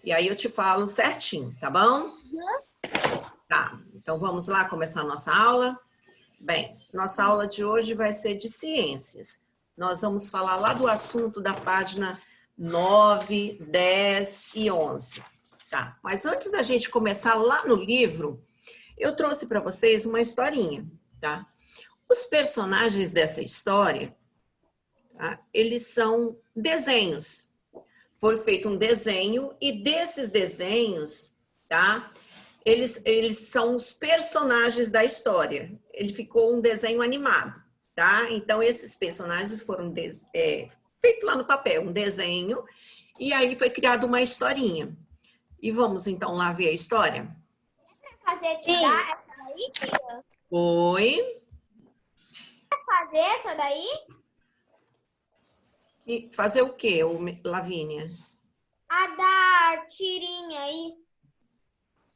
E aí eu te falo certinho, tá bom? Tá, então vamos lá começar a nossa aula? Bem, nossa aula de hoje vai ser de ciências. Nós vamos falar lá do assunto da página 9, 10 e 11. Tá, mas antes da gente começar lá no livro, eu trouxe para vocês uma historinha, tá? Os personagens dessa história, tá? Eles são desenhos. Foi feito um desenho e desses desenhos, tá? Eles são os personagens da história. Ele ficou um desenho animado, tá? Então, esses personagens foram feitos lá no papel, um desenho, e aí foi criada uma historinha. E vamos, então, lá ver a história? Fazer te dar essa daí, tia? Oi? Quer fazer essa daí? E fazer o quê, Lavínia? A da tirinha aí.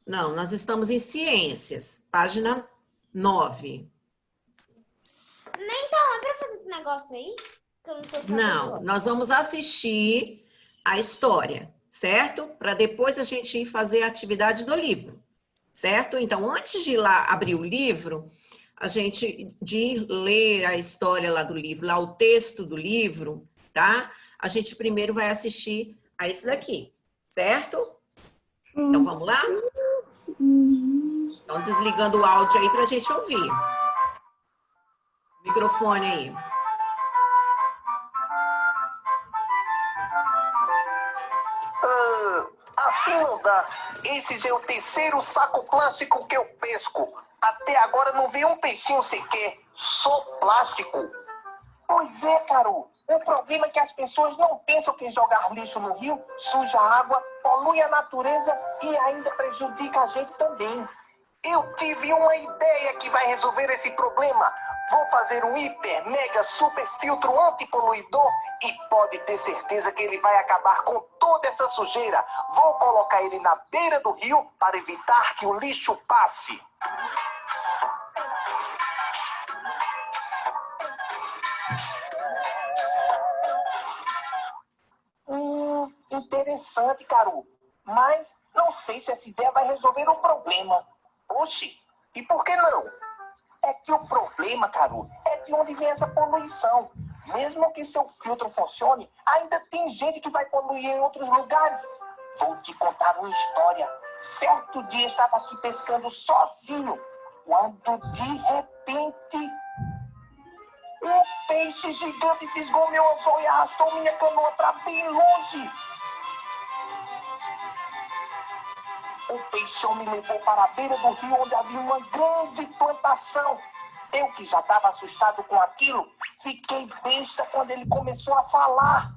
Não, nós estamos em ciências, página 9. Então, é pra fazer esse negócio aí? Que eu não tô fazendo Não, agora. nós vamos assistir a história, certo? Para depois a gente ir fazer a atividade do livro, certo? Então, antes de ir lá abrir o livro, de ler a história lá do livro, lá o texto do livro, tá? A gente primeiro vai assistir a esse daqui, certo? Então, vamos lá? Então, desligando o áudio aí para a gente ouvir. Microfone aí. Assim não dá. Esse já é o terceiro saco plástico que eu pesco. Até agora não vi um peixinho sequer. Só plástico. Pois é, Caru. O problema é que as pessoas não pensam que jogar lixo no rio suja a água, polui a natureza e ainda prejudica a gente também. Eu tive uma ideia que vai resolver esse problema. Vou fazer um hiper, mega, super filtro antipoluidor e pode ter certeza que ele vai acabar com toda essa sujeira. Vou colocar ele na beira do rio para evitar que o lixo passe. Interessante, Caru. Mas não sei se essa ideia vai resolver o problema. Oxi, e por que não? É que o problema, Caru, é de onde vem essa poluição. Mesmo que seu filtro funcione, ainda tem gente que vai poluir em outros lugares. Vou te contar uma história. Certo dia estava aqui pescando sozinho, quando de repente um peixe gigante fisgou meu anzol e arrastou minha canoa para bem longe. O peixão me levou para a beira do rio, onde havia uma grande plantação. Eu, que já estava assustado com aquilo, fiquei besta quando ele começou a falar.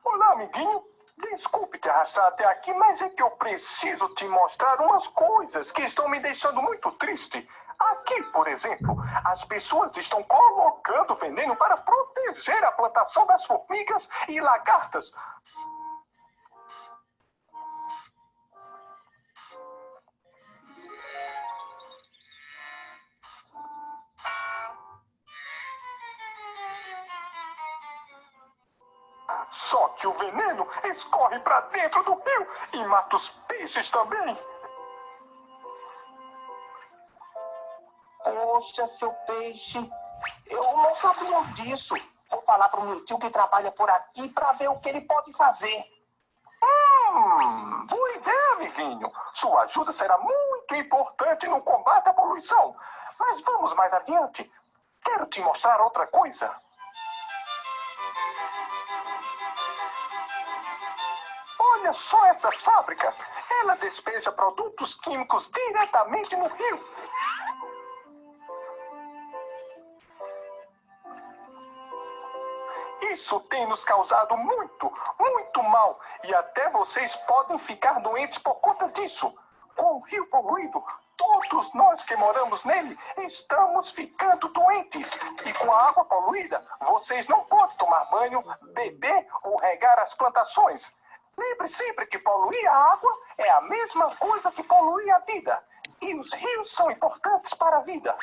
Olá, amiguinho. Desculpe te arrastar até aqui, mas é que eu preciso te mostrar umas coisas que estão me deixando muito triste. Aqui, por exemplo, as pessoas estão colocando veneno para proteger a plantação das formigas e lagartas. Só que o veneno escorre para dentro do rio e mata os peixes também. Poxa, seu peixe, eu não sabia disso. Vou falar para o meu tio que trabalha por aqui para ver o que ele pode fazer. Boa ideia, amiguinho. Sua ajuda será muito importante no combate à poluição. Mas vamos mais adiante. Quero te mostrar outra coisa. Olha só essa fábrica. Ela despeja produtos químicos diretamente no rio. Isso tem nos causado muito mal. E até vocês podem ficar doentes por conta disso. Com o rio poluído, todos nós que moramos nele estamos ficando doentes. E com a água poluída, vocês não podem tomar banho, beber ou regar as plantações. Lembre sempre que poluir a água é a mesma coisa que poluir a vida. E os rios são importantes para a vida.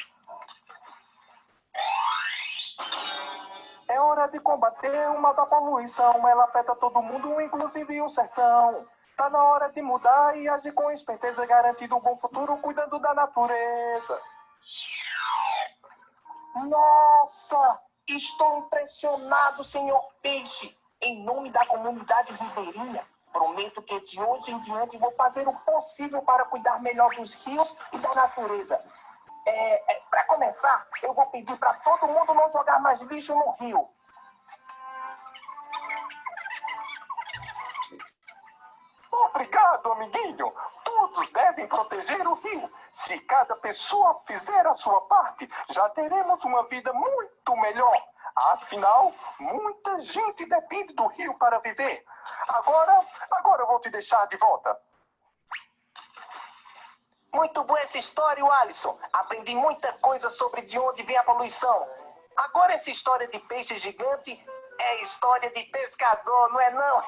É hora de combater uma da poluição. Ela afeta todo mundo, inclusive o sertão. Tá na hora de mudar e agir com esperteza, garantindo um bom futuro, cuidando da natureza. Nossa! Estou impressionado, senhor Peixe. Em nome da comunidade ribeirinha, prometo que de hoje em diante vou fazer o possível para cuidar melhor dos rios e da natureza. Para começar, eu vou pedir para todo mundo não jogar mais lixo no rio. Obrigado, amiguinho. Todos devem proteger o rio. Se cada pessoa fizer a sua parte, já teremos uma vida muito melhor. Afinal, muita gente depende do rio para viver. Agora eu vou te deixar de volta. Muito boa essa história, Alisson. Aprendi muita coisa sobre de onde vem a poluição. Agora essa história de peixe gigante é história de pescador, não é não?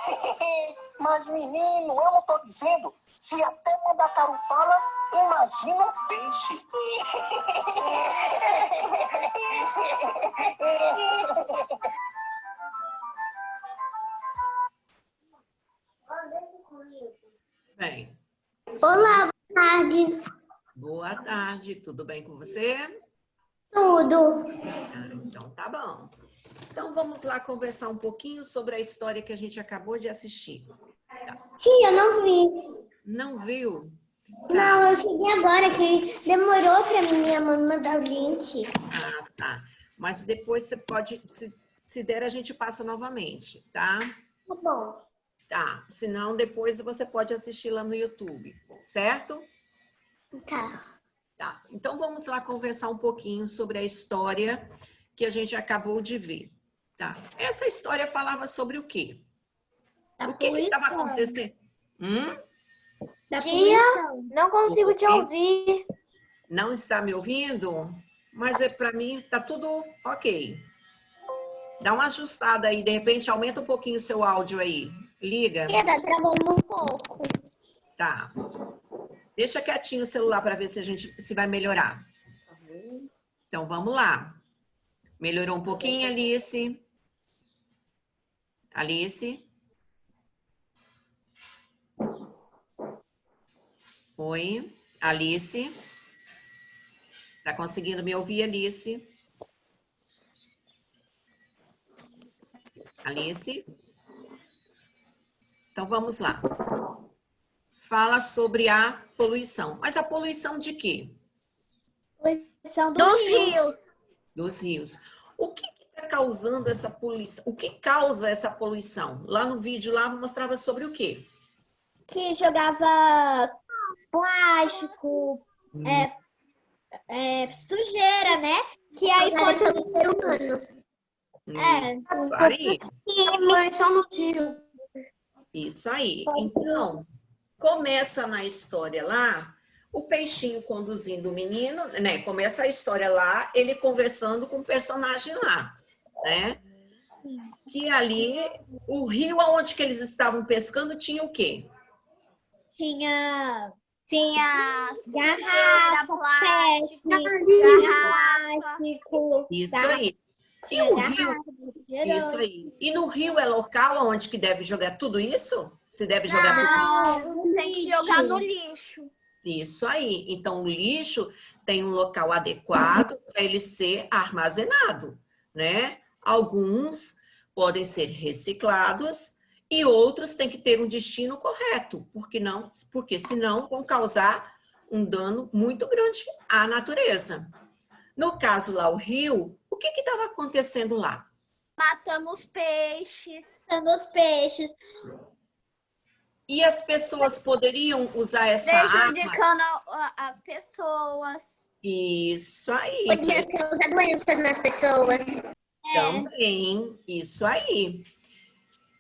Mas, menino, eu não tô dizendo. Se até Mandacaru fala, imagina um peixe. Bem, Olá, boa tarde. boa tarde. Tudo bem com você? Tudo. Então tá bom. Então vamos lá conversar um pouquinho sobre a história que a gente acabou de assistir. Sim, eu não vi. Não viu? Não, eu cheguei agora, que demorou para minha mãe mandar o link. Ah, tá. Mas depois você pode, se der, a gente passa novamente, tá? Tá bom. Tá. Senão, depois você pode assistir lá no YouTube, certo? Tá. Tá. Então vamos lá conversar um pouquinho sobre a história que a gente acabou de ver. Tá. Essa história falava sobre o quê? O que estava acontecendo? Tia, não consigo te ouvir. Não está me ouvindo? Mas para mim tá tudo ok. Dá uma ajustada aí, de repente aumenta um pouquinho o seu áudio aí. Liga. Tá travando um pouco. Tá. Deixa quietinho o celular para ver se vai melhorar. Então vamos lá. Melhorou um pouquinho, Alice? Alice? Oi, Alice? Tá conseguindo me ouvir, Alice? Alice? Então vamos lá. Fala sobre a poluição. Mas a poluição de quê? Poluição dos rios. Dos rios. O que está causando essa poluição? O que causa essa poluição? Lá no vídeo lá mostrava sobre o quê? Que jogava plástico, sujeira, né? Que aí Pelo ser humano. Isso aí. poluição no rio. Isso aí. Então, começa na história lá, o peixinho conduzindo o menino, né? Começa a história lá, ele conversando com o personagem lá, né? Que ali, o rio onde que eles estavam pescando tinha o quê? Tinha Garrafa, plástico, plástico. Isso aí. E o rio, isso aí. E no rio é local onde que deve jogar tudo isso? Se deve jogar tudo Não, tem que jogar no lixo. isso aí. Então, o lixo tem um local adequado para ele ser armazenado, né? Alguns podem ser reciclados e outros têm que ter um destino correto, porque senão vão causar um dano muito grande à natureza. No caso lá, o rio, o que estava acontecendo lá? Matando os peixes. Matando os peixes. E as pessoas poderiam usar essa água? Prejudicando as pessoas. Isso aí. Podia causar doenças nas pessoas. Também, isso aí.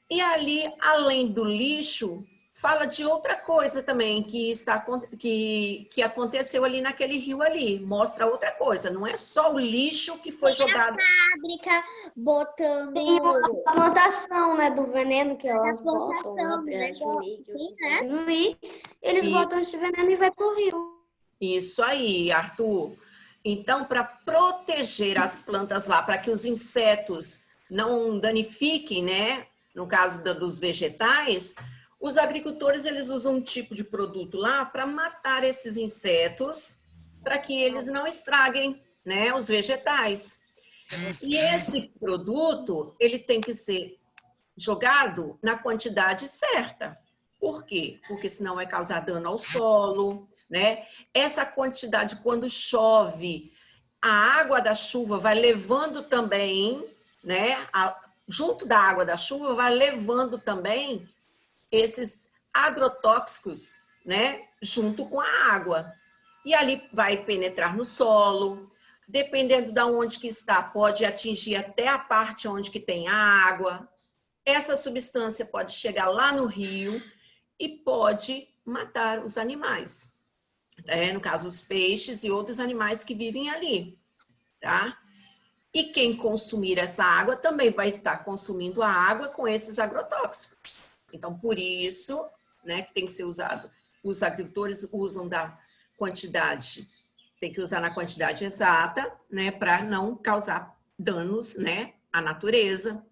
E ali, além do lixo, fala de outra coisa também que aconteceu ali naquele rio ali. Mostra outra coisa, não é só o lixo que foi jogado. Fábrica botando. Tem a plantação, né, do veneno que elas botam lá plantação, para as formigas né? diminuir. Eles E- botam esse veneno e vai pro rio. Isso aí, Arthur. Então, para proteger as plantas lá, para que os insetos não danifiquem, né? No caso dos vegetais, Os agricultores, eles usam um tipo de produto lá para matar esses insetos, para que eles não estraguem, né, os vegetais. E esse produto, ele tem que ser jogado na quantidade certa. Por quê? Porque senão vai causar dano ao solo, né? Essa quantidade, quando chove, a água da chuva vai levando também, né? Junto da água da chuva, vai levando também esses agrotóxicos, né? Junto com a água. E ali vai penetrar no solo. Dependendo de onde que está, pode atingir até a parte onde que tem a água. Essa substância pode chegar lá no rio e pode matar os animais. No caso, os peixes e outros animais que vivem ali, tá? E quem consumir essa água também vai estar consumindo a água com esses agrotóxicos. Então, por isso, né, que tem que ser usado. Os agricultores usam da quantidade, tem que usar na quantidade exata, né, para não causar danos, né, à natureza.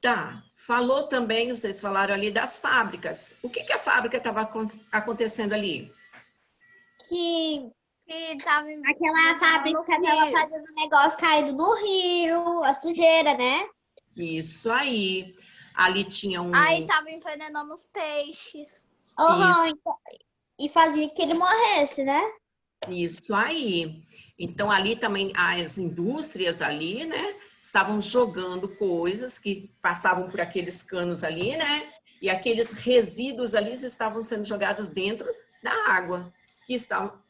Tá, falou também, vocês falaram ali das fábricas. O que a fábrica estava acontecendo ali? Que tava Aquela fábrica tava fazendo um negócio caído no rio, a sujeira, né? Isso aí. Ali tinha um... Aí tava envenenando os peixes. Então, e fazia que ele morresse, né? Isso aí. Então, ali também, as indústrias ali, né? Estavam jogando coisas que passavam por aqueles canos ali, né? E aqueles resíduos ali estavam sendo jogados dentro da água, que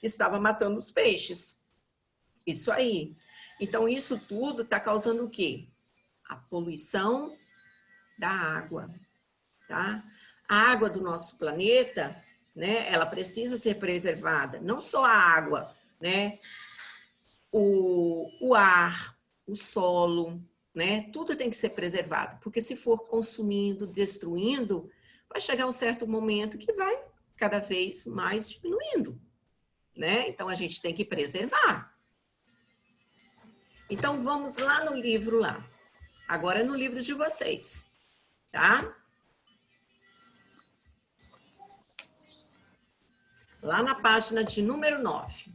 estava matando os peixes. Isso aí. Então, isso tudo está causando o quê? A poluição da água, tá? A água do nosso planeta, né? Ela precisa ser preservada. Não só a água, né? O ar, o solo, né? Tudo tem que ser preservado, porque se for consumindo, destruindo, vai chegar um certo momento que vai cada vez mais diminuindo, né? Então, a gente tem que preservar. Então, vamos lá no livro lá. Agora é no livro de vocês, tá? Lá na página de número 9.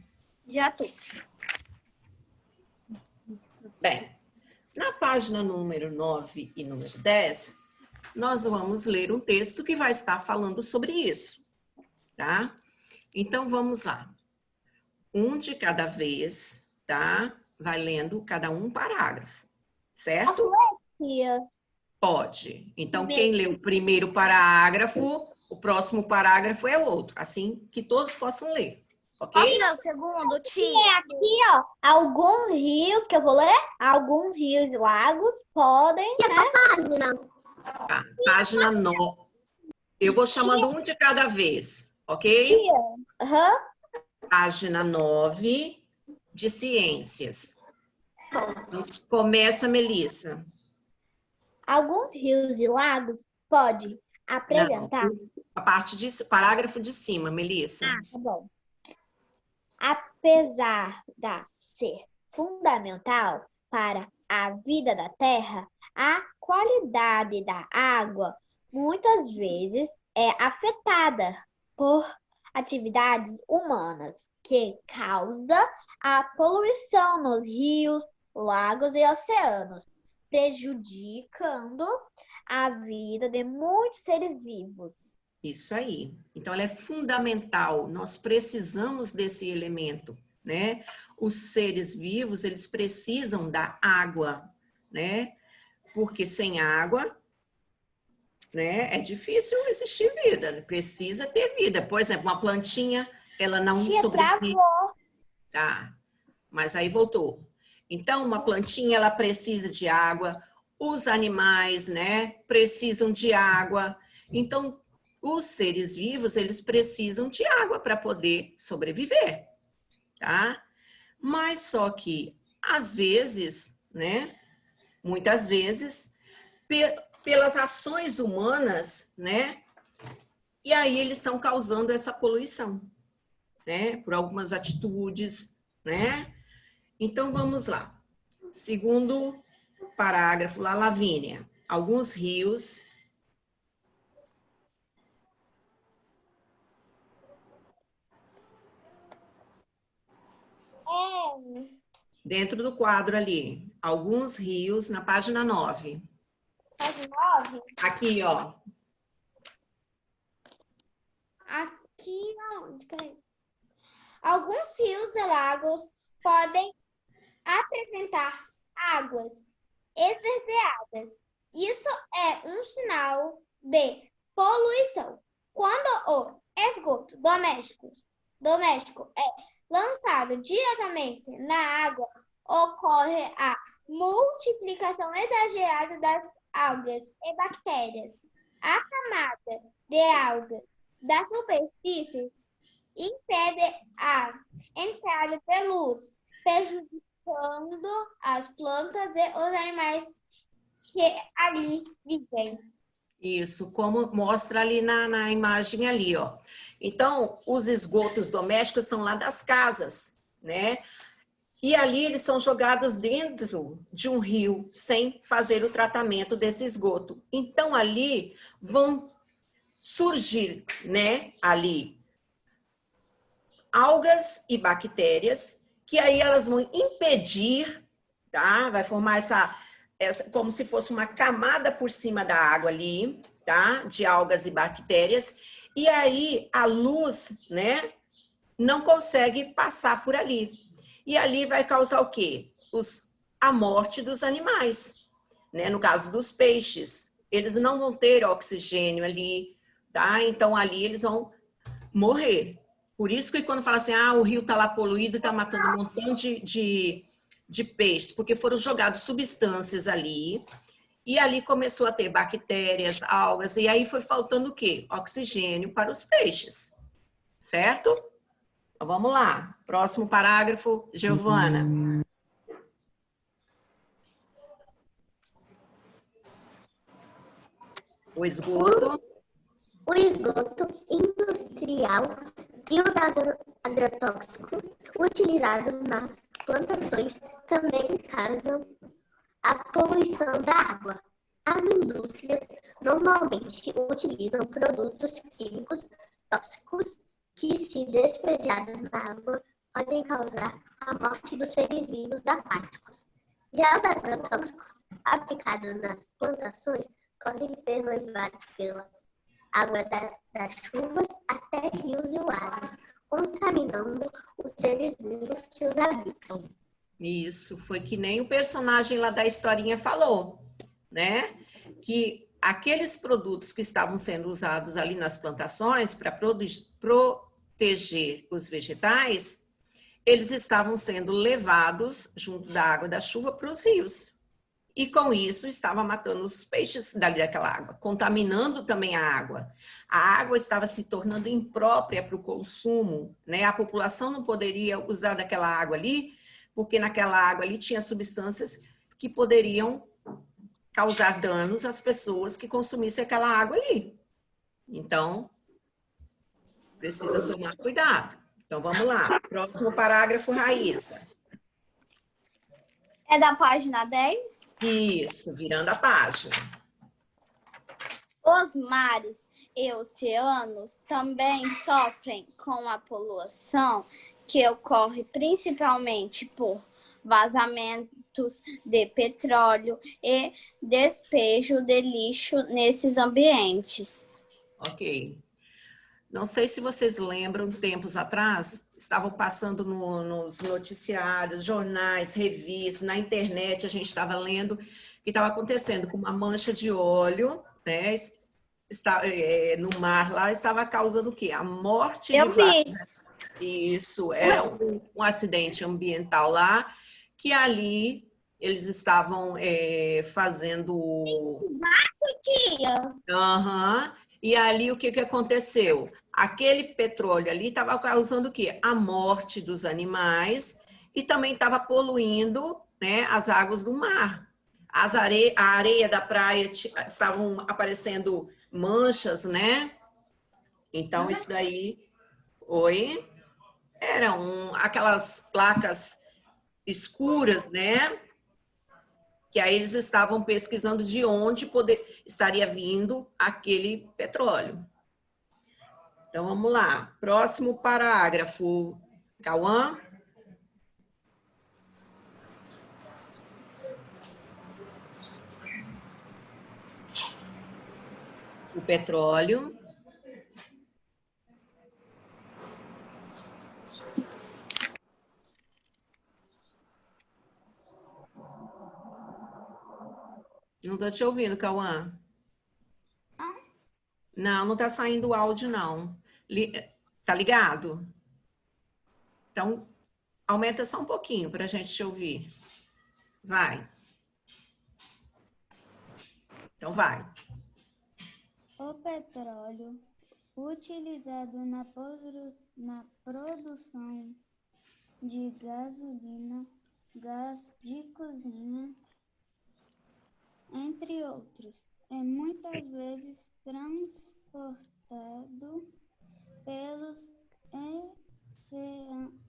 Já tô. Bem, na página número 9 e número 10, nós vamos ler um texto que vai estar falando sobre isso, tá? Então, vamos lá. Um de cada vez, tá? Vai lendo cada um parágrafo, certo? Tia. Pode. Então, quem lê o primeiro parágrafo, o próximo parágrafo é o outro, assim que todos possam ler, ok? Posso ler o segundo, tia? É aqui, ó, alguns rios, que eu vou ler, alguns rios e lagos podem, né? Tá, página 9. Eu vou chamando um de cada vez, ok? Tia. Aham. Página 9 de ciências. Começa, Melissa. Alguns rios e lagos podem apresentar. Não, a parte de parágrafo de cima, Melissa. Tá bom. Apesar de ser fundamental para a vida da Terra, a qualidade da água muitas vezes é afetada por atividades humanas que causam a poluição nos rios, lagos e oceanos, prejudicando a vida de muitos seres vivos. Isso aí. Então, ela é fundamental. Nós precisamos desse elemento, né? Os seres vivos, eles precisam da água, né? Porque sem água, né, é difícil existir vida. Precisa ter vida. Por exemplo, uma plantinha, ela não sobrevive. Tá. Mas aí voltou. Então, uma plantinha, ela precisa de água. Os animais, né, precisam de água. Então, os seres vivos, eles precisam de água para poder sobreviver, tá? Mas só que, às vezes, né, muitas vezes, pelas ações humanas, né, e aí eles estão causando essa poluição, né, por algumas atitudes, né? Então, vamos lá. Segundo parágrafo lá, Lavínia. Alguns rios Dentro do quadro ali, alguns rios, na página 9. Página 9? Aqui, ó. Aqui, aonde? Peraí. Alguns rios e lagos podem apresentar águas esverdeadas. Isso é um sinal de poluição. Quando o esgoto doméstico é lançado diretamente na água, ocorre a multiplicação exagerada das algas e bactérias. A camada de algas das superfícies impede a entrada de luz, prejudicando as plantas e os animais que ali vivem. Isso, como mostra ali na imagem ali, ó. Então, os esgotos domésticos são lá das casas, né? E ali eles são jogados dentro de um rio sem fazer o tratamento desse esgoto. Então, ali vão surgir, né, ali algas e bactérias, que aí elas vão impedir, tá? Vai formar essa como se fosse uma camada por cima da água ali, tá? De algas e bactérias. E aí a luz, né, não consegue passar por ali. E ali vai causar o quê? A morte dos animais, né? No caso dos peixes, eles não vão ter oxigênio ali, tá? Então ali eles vão morrer. Por isso que quando fala assim, o rio tá lá poluído e tá matando um montão de peixes, porque foram jogadas substâncias ali, e ali começou a ter bactérias, algas, e aí foi faltando o quê? Oxigênio para os peixes, certo? Então, vamos lá. Próximo parágrafo, Giovana. O esgoto. O esgoto industrial e os agrotóxicos utilizados nas plantações também causam a poluição da água. As indústrias normalmente utilizam produtos químicos tóxicos que, se despejados na água, podem causar a morte dos seres vivos aquáticos. Já os agrotóxicos aplicados nas plantações podem ser levados pela água das chuvas até rios e lagos, contaminando os seres vivos que os habitam. Isso, foi que nem o personagem lá da historinha falou, né? Que aqueles produtos que estavam sendo usados ali nas plantações para proteger os vegetais, eles estavam sendo levados junto da água da chuva para os rios. E com isso estava matando os peixes dali daquela água, contaminando também a água. A água estava se tornando imprópria para o consumo, né? A população não poderia usar daquela água ali, porque naquela água ali tinha substâncias que poderiam causar danos às pessoas que consumissem aquela água ali. Então, precisa tomar cuidado. Então, vamos lá. Próximo parágrafo, Raíssa. É da página 10? Isso, virando a página. Os mares e oceanos também sofrem com a poluição que ocorre principalmente por vazamentos de petróleo e despejo de lixo nesses ambientes. Ok. Não sei se vocês lembram, tempos atrás, estavam passando nos noticiários, jornais, revistas, na internet, a gente estava lendo o que estava acontecendo com uma mancha de óleo, né? No mar lá, estava causando o quê? A morte de vários. Isso, era um acidente ambiental lá, que ali eles estavam fazendo... E ali o que aconteceu? Aquele petróleo ali estava causando o quê? A morte dos animais e também estava poluindo, né, as águas do mar. A areia da praia estavam aparecendo manchas, né? Então, isso daí eram aquelas placas escuras, né? Que aí eles estavam pesquisando de onde estaria vindo aquele petróleo. Então, vamos lá. Próximo parágrafo. Cauã? O petróleo. Não tô te ouvindo, Cauã. Não, não tá saindo o áudio, não. Tá ligado? Então, aumenta só um pouquinho para a gente te ouvir. Vai. Então, vai. O petróleo utilizado na produção de gasolina, gás de cozinha, entre outros, é muitas vezes transportado pelos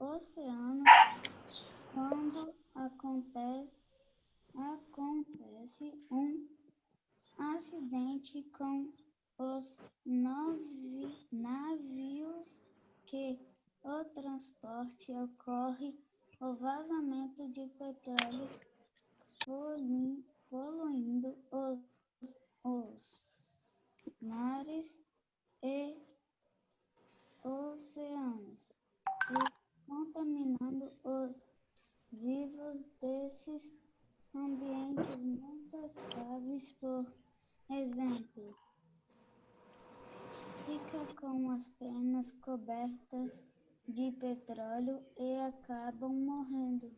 oceanos quando acontece um acidente com os navios que o transporte ocorre o vazamento de petróleo poluindo os mares e oceanos e contaminando os vivos desses ambientes muito estáveis, por exemplo, fica com as penas cobertas de petróleo e acabam morrendo.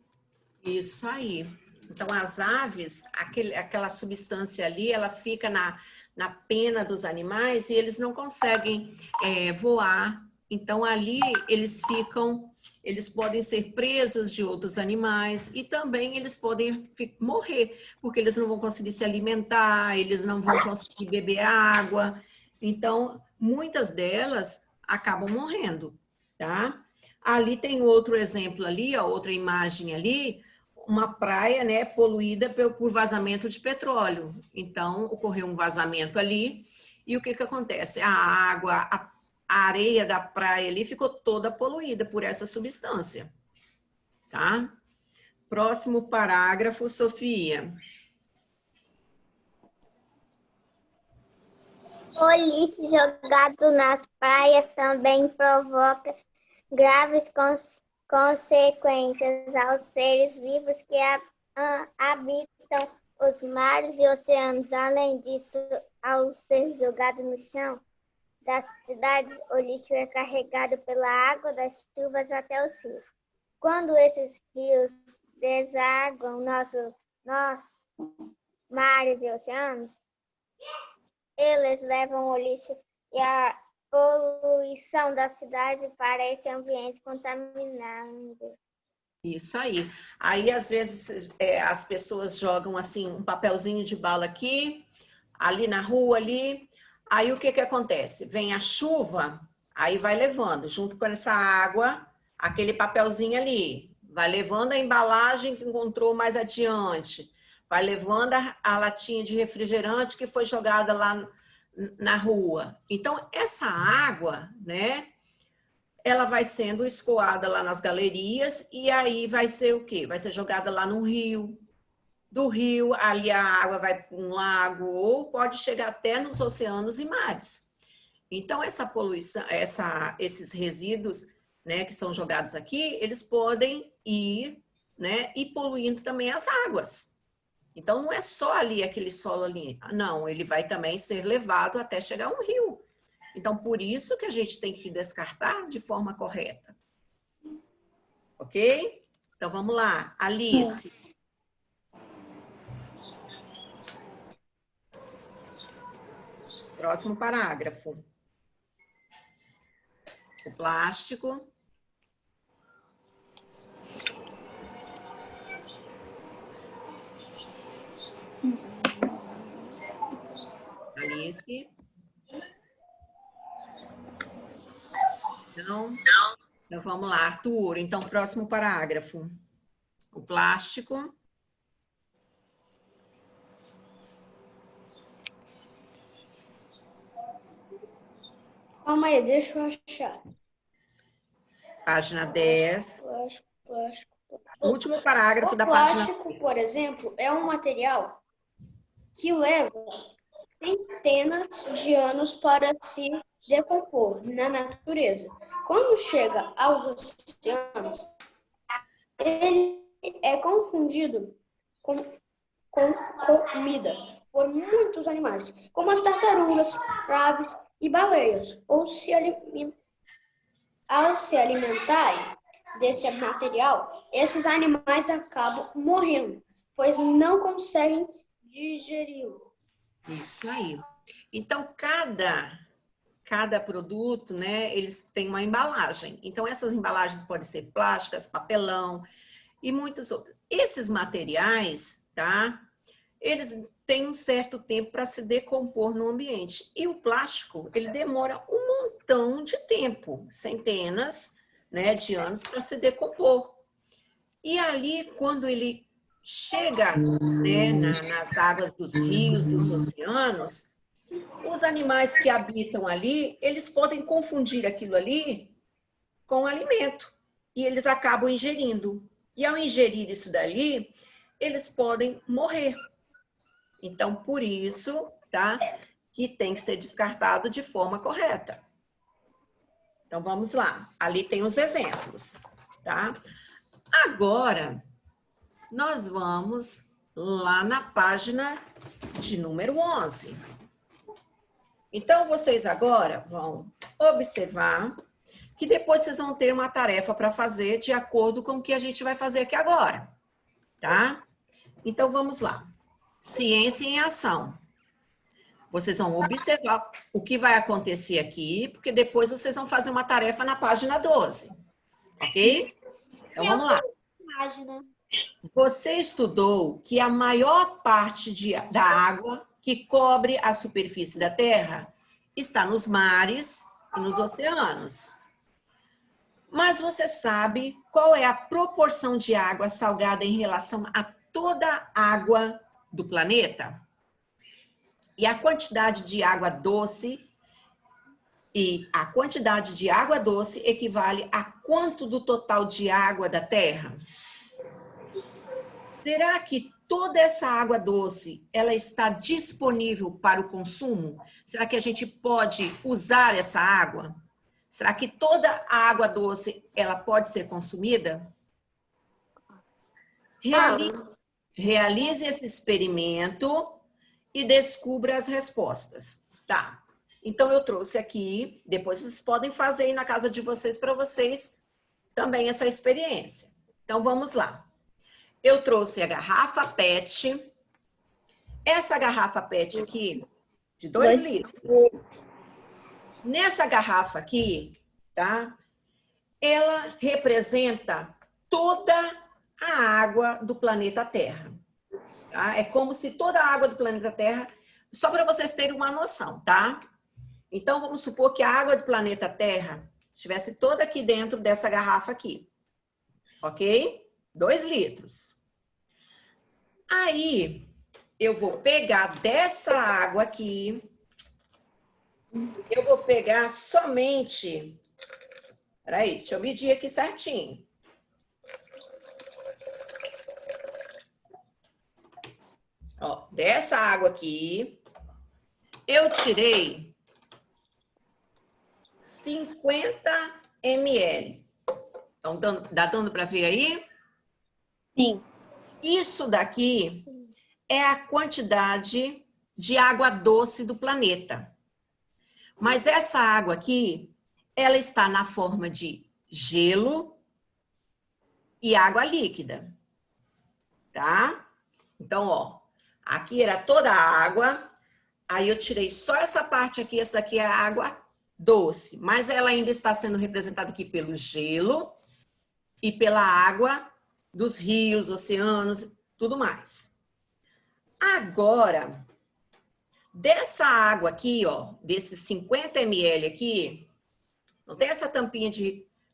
Isso aí. Então, as aves, aquela substância ali, ela fica na pena dos animais e eles não conseguem voar. Então, ali eles podem ser presas de outros animais e também eles podem morrer, porque eles não vão conseguir se alimentar, eles não vão conseguir beber água. Então, muitas delas acabam morrendo, tá? Ali tem outro exemplo ali, ó, outra imagem ali, uma praia, né, poluída por vazamento de petróleo. Então, ocorreu um vazamento ali e o que acontece? A água, a areia da praia ali ficou toda poluída por essa substância, tá? Próximo parágrafo, Sofia. O lixo jogado nas praias também provoca graves consequências aos seres vivos que habitam os mares e oceanos. Além disso, ao ser jogado no chão das cidades, o lixo é carregado pela água das chuvas até os rios. Quando esses rios desaguam nos mares e oceanos, eles levam o lixo e a poluição da cidade para esse ambiente contaminado. Isso aí. Aí, às vezes, as pessoas jogam, assim, um papelzinho de bala aqui, ali na rua, ali. Aí, o que acontece? Vem a chuva, aí vai levando, junto com essa água, aquele papelzinho ali. Vai levando a embalagem que encontrou mais adiante. Vai levando a latinha de refrigerante que foi jogada lá na rua. Então, essa água, né, ela vai sendo escoada lá nas galerias e aí vai ser o quê? Vai ser jogada lá no rio. Do rio, ali a água vai para um lago ou pode chegar até nos oceanos e mares. Então, essa poluição, esses resíduos, né, que são jogados aqui, eles podem ir, né, e poluindo também as águas. Então, não é só ali aquele solo ali. Não, ele vai também ser levado até chegar a um rio. Então, por isso que a gente tem que descartar de forma correta. Ok? Então, vamos lá. Alice. Próximo parágrafo. O plástico. Alice. Então, vamos lá, Arthur. Então, próximo parágrafo. O plástico. Calma aí, deixa eu achar. Página 10. Plástico. Último parágrafo da página. O plástico, por exemplo, é um material que leva centenas de anos para se decompor na natureza. Quando chega aos oceanos, ele é confundido com comida por muitos animais, como as tartarugas, aves e baleias, ao se alimentarem desse material, esses animais acabam morrendo, pois não conseguem digeri-lo. Isso aí. Então, cada produto, né, eles têm uma embalagem. Então, essas embalagens podem ser plásticas, papelão e muitos outros. Esses materiais, tá? Eles têm um certo tempo para se decompor no ambiente. E o plástico, ele demora um montão de tempo, centenas, né, de anos para se decompor. E ali, quando ele chega, né, nas águas dos rios, dos oceanos, os animais que habitam ali, eles podem confundir aquilo ali com alimento. E eles acabam ingerindo. E ao ingerir isso dali, eles podem morrer. Então, por isso, tá, que tem que ser descartado de forma correta. Então, vamos lá. Ali tem os exemplos, tá? Agora, nós vamos lá na página de número 11. Então, vocês agora vão observar que depois vocês vão ter uma tarefa para fazer de acordo com o que a gente vai fazer aqui agora, tá? Então, vamos lá. Ciência em ação. Vocês vão observar o que vai acontecer aqui, porque depois vocês vão fazer uma tarefa na página 12, ok? Então, vamos lá. Você estudou que a maior parte da água que cobre a superfície da Terra está nos mares e nos oceanos. Mas você sabe qual é a proporção de água salgada em relação a toda a água do planeta? E a quantidade de água doce equivale a quanto do total de água da Terra? Será que toda essa água doce, ela está disponível para o consumo? Será que a gente pode usar essa água? Será que toda a água doce, ela pode ser consumida? Realize esse experimento e descubra as respostas. Tá. Então, eu trouxe aqui, depois vocês podem fazer aí na casa de vocês para vocês também essa experiência. Então, vamos lá. Eu trouxe a garrafa PET. Essa garrafa PET aqui, de 2 litros. Nessa garrafa aqui, tá? Ela representa toda a água do planeta Terra. Tá? É como se toda a água do planeta Terra, só para vocês terem uma noção, tá? Então, vamos supor que a água do planeta Terra estivesse toda aqui dentro dessa garrafa aqui. Ok? 2 litros. Aí, eu vou pegar dessa água aqui, eu vou pegar somente... Peraí, deixa eu medir aqui certinho. Ó, dessa água aqui, eu tirei 50 ml. Então, dá dando para ver aí? Sim. Isso daqui é a quantidade de água doce do planeta. Mas essa água aqui, ela está na forma de gelo e água líquida. Tá? Então, ó, aqui era toda a água, aí eu tirei só essa parte aqui, essa daqui é a água doce, mas ela ainda está sendo representada aqui pelo gelo e pela água dos rios, oceanos, tudo mais. Agora, dessa água aqui, ó, desses 50 ml aqui, não tem essa tampinha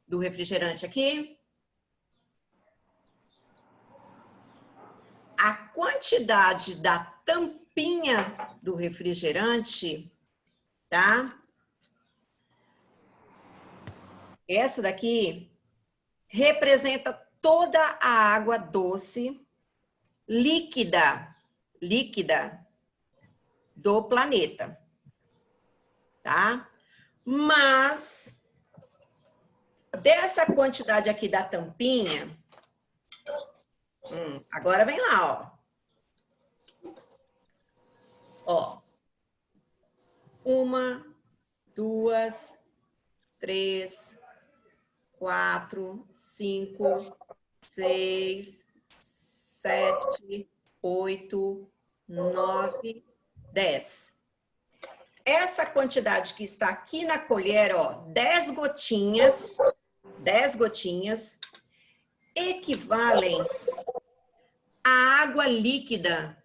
do refrigerante aqui? A quantidade da tampinha do refrigerante, tá? Essa daqui representa toda a água doce líquida do planeta, tá? Mas dessa quantidade aqui da tampinha, agora vem lá, ó. 1, 2, 3, 4, 5, 6, 7, 8, 9, 10. Essa quantidade que está aqui na colher, ó, 10 gotinhas, equivalem à água líquida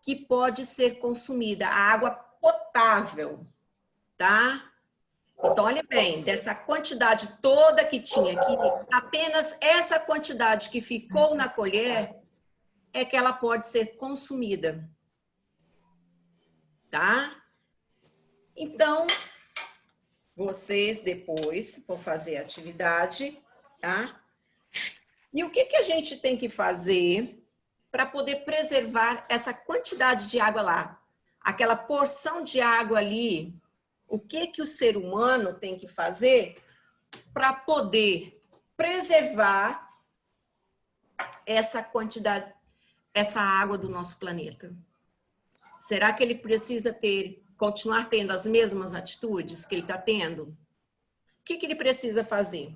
que pode ser consumida, a água potável, tá? Então, olha bem, dessa quantidade toda que tinha aqui, apenas essa quantidade que ficou na colher é que ela pode ser consumida, tá? Então, vocês depois vão fazer a atividade, tá? E o que que a gente tem que fazer para poder preservar essa quantidade de água lá? Aquela porção de água ali, o que que o ser humano tem que fazer para poder preservar essa quantidade, essa água do nosso planeta? Será que ele precisa continuar tendo as mesmas atitudes que ele está tendo? O que que ele precisa fazer?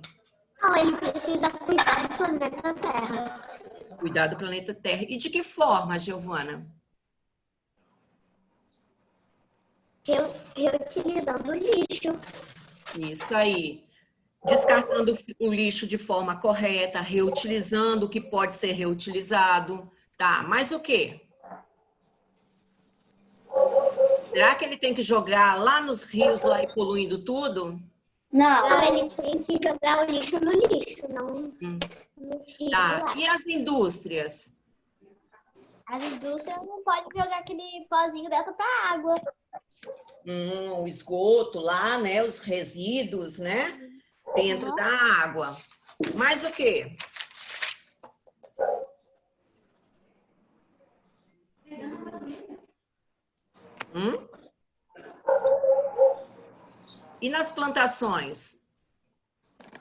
Não, ele precisa cuidar do planeta Terra. Cuidar do planeta Terra. E de que forma, Giovana? Reutilizando o lixo. Isso aí. Descartando o lixo de forma correta, reutilizando o que pode ser reutilizado. Tá, mas o quê? Será que ele tem que jogar lá nos rios lá e poluindo tudo? Não, ele tem que jogar o lixo no lixo, não no lixo. Tá. E as indústrias? As indústrias não podem jogar aquele pozinho dentro pra água. O esgoto lá, né? Os resíduos, né? Dentro da água. Mais o quê? E nas plantações?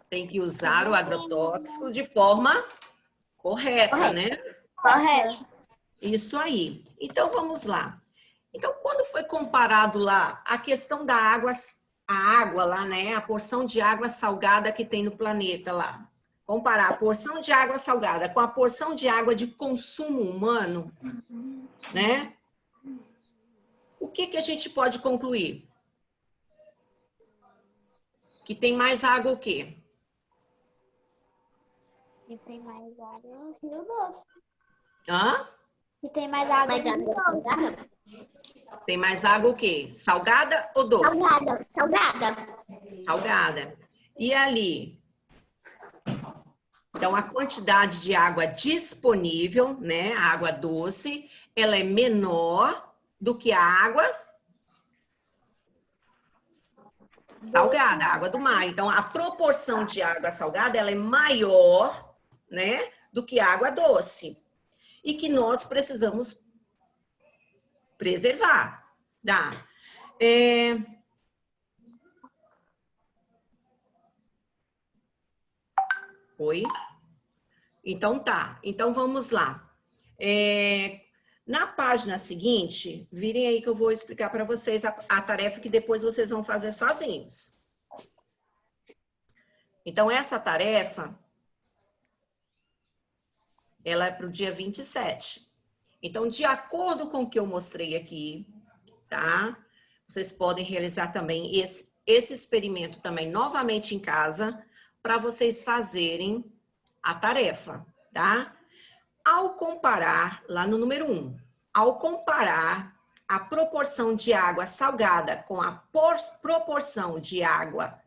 Tem que usar o agrotóxico de forma correta, né? Correto. Isso aí. Então, vamos lá. Então, quando foi comparado lá a questão da água, a água lá, né? A porção de água salgada que tem no planeta lá. Comparar a porção de água salgada com a porção de água de consumo humano, né? O que que a gente pode concluir? Que tem mais água o quê? E tem mais água no Rio Doce. Hã? E tem mais água no Rio Doce. Salgada? Tem mais água o quê? Salgada ou doce? Salgada. Salgada. E ali? Então, a quantidade de água disponível, né? A água doce, ela é menor do que a água salgada, a água do mar. Então, a proporção de água salgada, ela é maior, né? Do que a água doce. E que nós precisamos preservar, tá? Oi? Então tá. Então vamos lá. Na página seguinte, virem aí que eu vou explicar para vocês a tarefa que depois vocês vão fazer sozinhos. Então essa tarefa, ela é para o dia 27. Então, de acordo com o que eu mostrei aqui, tá? Vocês podem realizar também esse experimento também novamente em casa para vocês fazerem a tarefa, tá? Ao comparar, lá no número 1, ao comparar a proporção de água salgada com a proporção de água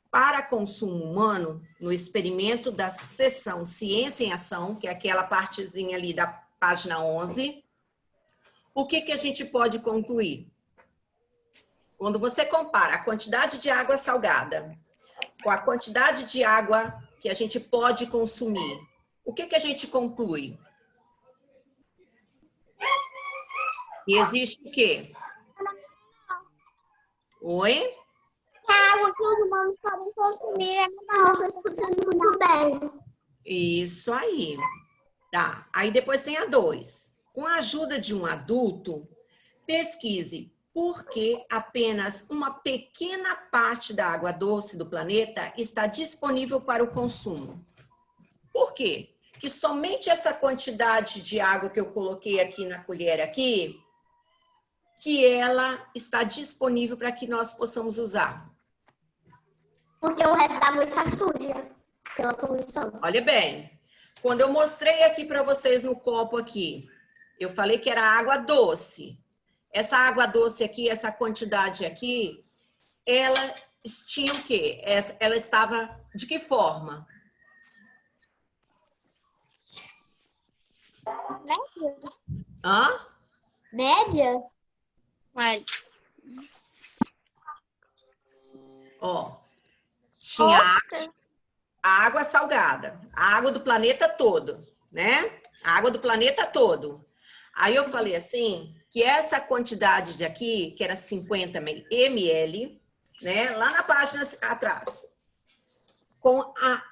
para consumo humano, no experimento da seção Ciência em Ação, que é aquela partezinha ali da página 11, o que que a gente pode concluir? Quando você compara a quantidade de água salgada com a quantidade de água que a gente pode consumir, o que que a gente conclui? E existe o quê? Oi? A água que os humanos podem consumir é menor. Estou escutando muito bem. Isso aí. Tá. Aí depois tem a 2. Com a ajuda de um adulto, pesquise por que apenas uma pequena parte da água doce do planeta está disponível para o consumo. Por quê? Que somente essa quantidade de água que eu coloquei aqui na colher aqui, que ela está disponível para que nós possamos usar. Porque o resto da água está suja pela poluição. Olha bem, quando eu mostrei aqui para vocês no copo aqui, eu falei que era água doce. Essa água doce aqui, essa quantidade aqui, ela tinha o quê? Ela estava de que forma? Médias? Hã? Médias? Ó, tinha a água salgada, a água do planeta todo, né? A água do planeta todo. Aí eu falei assim, que essa quantidade de aqui, que era 50 ml, né? Lá na página atrás, com a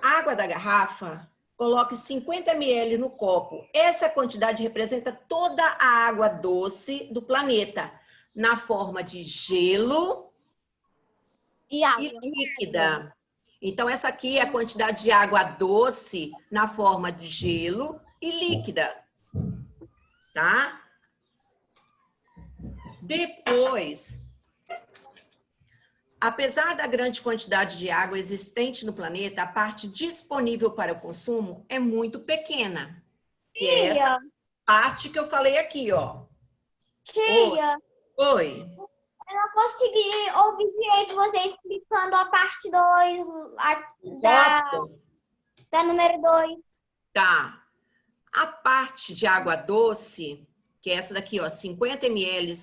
água da garrafa, coloque 50 ml no copo. Essa quantidade representa toda a água doce do planeta, na forma de gelo E água. e líquida. Então, essa aqui é a quantidade de água doce na forma de gelo e líquida. Tá? Depois, apesar da grande quantidade de água existente no planeta, a parte disponível para o consumo é muito pequena. Que é essa parte que eu falei aqui, ó. Tia, Oi. eu não consegui ouvir direito você explicando a parte 2 da número 2. Tá. A parte de água doce, que é essa daqui, ó, 50 ml,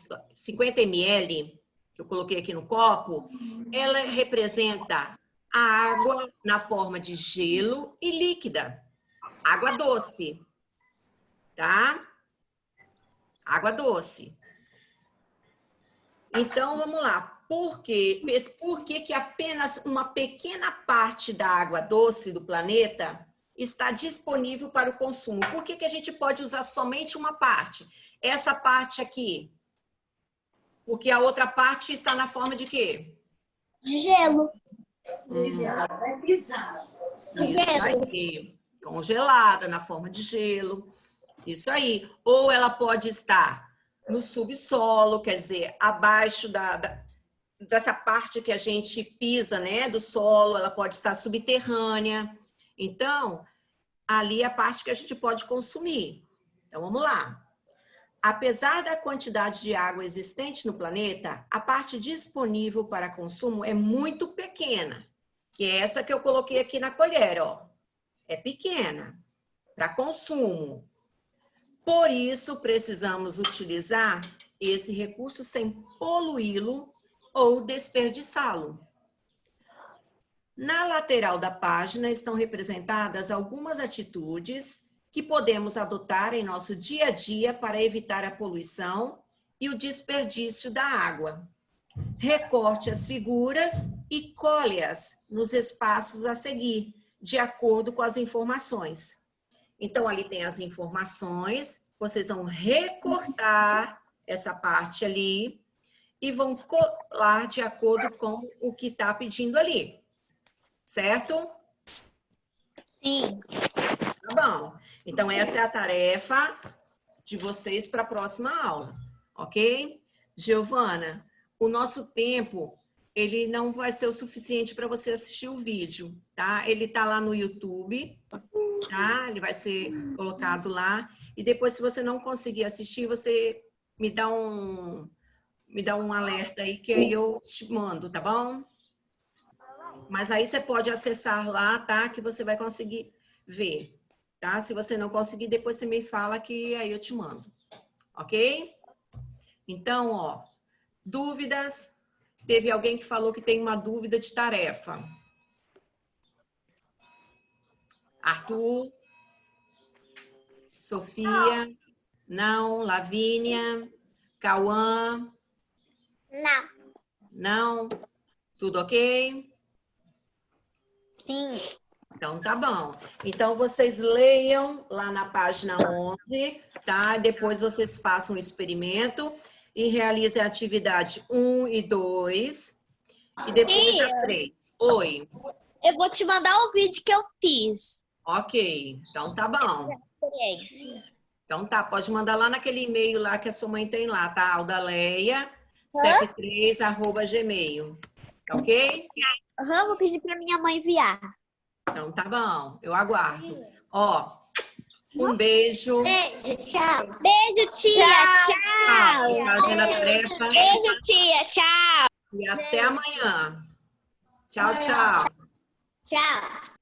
que eu coloquei aqui no copo, ela representa a água na forma de gelo e líquida. Água doce, tá? Água doce. Então, vamos lá. Por que que apenas uma pequena parte da água doce do planeta está disponível para o consumo? Por que a gente pode usar somente uma parte? Essa parte aqui. Porque a outra parte está na forma de quê? Gelo. Isso aí. Congelada, na forma de gelo. Isso aí. Ou ela pode estar no subsolo, quer dizer, abaixo dessa parte que a gente pisa, né, do solo, ela pode estar subterrânea. Então, ali é a parte que a gente pode consumir. Então, vamos lá. Apesar da quantidade de água existente no planeta, a parte disponível para consumo é muito pequena, que é essa que eu coloquei aqui na colher, ó. É pequena para consumo. Por isso, precisamos utilizar esse recurso sem poluí-lo ou desperdiçá-lo. Na lateral da página estão representadas algumas atitudes que podemos adotar em nosso dia a dia para evitar a poluição e o desperdício da água. Recorte as figuras e colhe-as nos espaços a seguir, de acordo com as informações. Então, ali tem as informações, vocês vão recortar essa parte ali e vão colar de acordo com o que está pedindo ali. Certo? Sim. Tá bom. Então, essa é a tarefa de vocês para a próxima aula, ok? Giovana, o nosso tempo, ele não vai ser o suficiente para você assistir o vídeo, tá? Ele está lá no YouTube, tá? Ele vai ser colocado lá. E depois, se você não conseguir assistir, você me dá um alerta aí, que aí eu te mando, tá bom? Mas aí você pode acessar lá, tá? Que você vai conseguir ver, tá? Se você não conseguir, depois você me fala que aí eu te mando, ok? Então, ó, dúvidas? Teve alguém que falou que tem uma dúvida de tarefa. Arthur? Sofia? Não. Lavínia? Cauã? Não. Não? Tudo ok? Sim. Então, tá bom. Então, vocês leiam lá na página 11, tá? Depois vocês façam o experimento e realizem a atividade 1 e 2. E depois a 3. Oi. Eu vou te mandar o vídeo que eu fiz. Ok. Então, tá bom. Experiência. Então, tá. Pode mandar lá naquele e-mail lá que a sua mãe tem lá, tá? aldaleia73@gmail. Ok? Vou pedir pra minha mãe enviar. Então, tá bom. Eu aguardo. Ó, um beijo. Beijo, tchau. Beijo, tia. Tchau. Fazendo a tarefa. Beijo, tia. Tchau. E até amanhã. Tchau, tchau. Tchau.